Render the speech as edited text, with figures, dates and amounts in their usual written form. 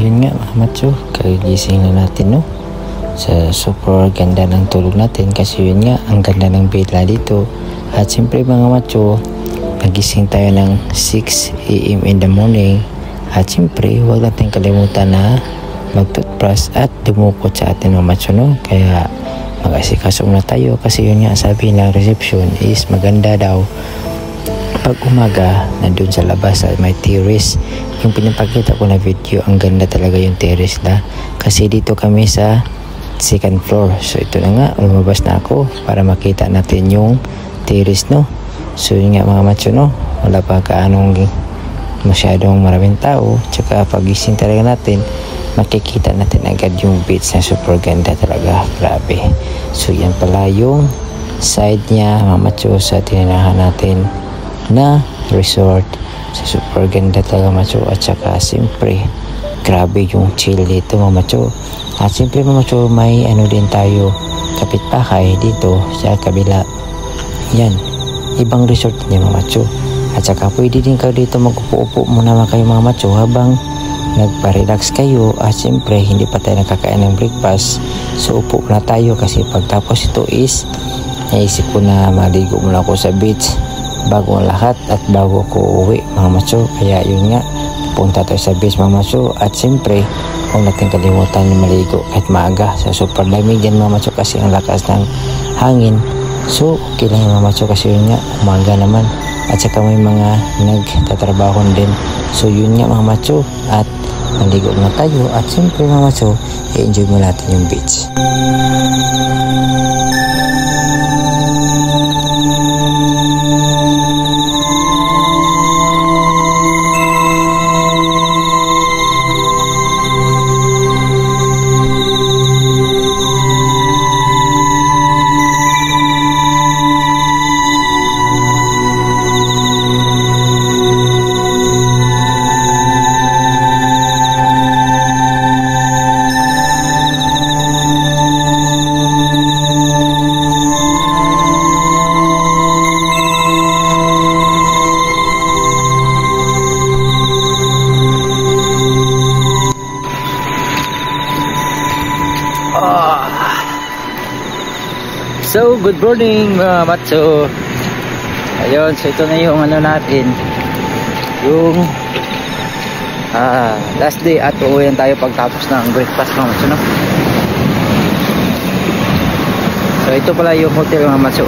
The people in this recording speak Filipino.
yun nga mga macho, kagising na natin no. Super ganda ng tulog natin kasi yun nga, ang ganda ng bela dito. At siyempre mga macho, nagising tayo ng 6 AM in the morning. At siyempre, huwag natin kalimutan na mag-toothbrush at dumukot sa atin mga macho no. Kaya mag-asikaso na tayo kasi yun nga, sabi ng reception is maganda daw pag umaga nandun sa labas at may terrace. Yung pinapakita ko na video, ang ganda talaga yung terrace na kasi dito kami sa second floor. So ito na nga, lumabas na ako para makita natin yung terrace no. So yun nga mga macho no, wala pa kaanong masyadong maraming tao, tsaka pagising talaga natin makikita natin agad yung beach na super ganda talaga, grabe. So yan pala yung side niya mga macho sa tinirahan natin na resort. So super ganda talaga macho. At saka siyempre grabe yung chill dito mga macho. At siyempre mga macho, may ano din tayo kapitbahay dito sa kabila. Yan, ibang resort niya mga macho. At saka pwede din kayo dito mag-upo-upo muna kayo mga macho habang nagpa-relax kayo. At siyempre hindi pa tayo nakakain ng breakfast, so upo na tayo kasi pagtapos ito is naisip ko na maligo muna ako sa beach bago ang lahat at bago ko uwi mga macho. Kaya yun nga, punta tayo sa beach mga macho. At siyempre huwag natin kalimutan na maligo kahit maaga. So super lamig dyan mga macho kasi ang lakas ng hangin. So okay lang mga macho kasi yun nga, umaga naman. At saka may mga nagtatrabaho din. So yun nga mga macho, at maligo na tayo. At siyempre mga macho, i-enjoy mo natin yung beach. So, good morning mga macho. Ayun, so ito na yung ano natin, yung last day at uuwian tayo pagtapos ng breakfast mga macho no? So ito pala yung hotel mga macho.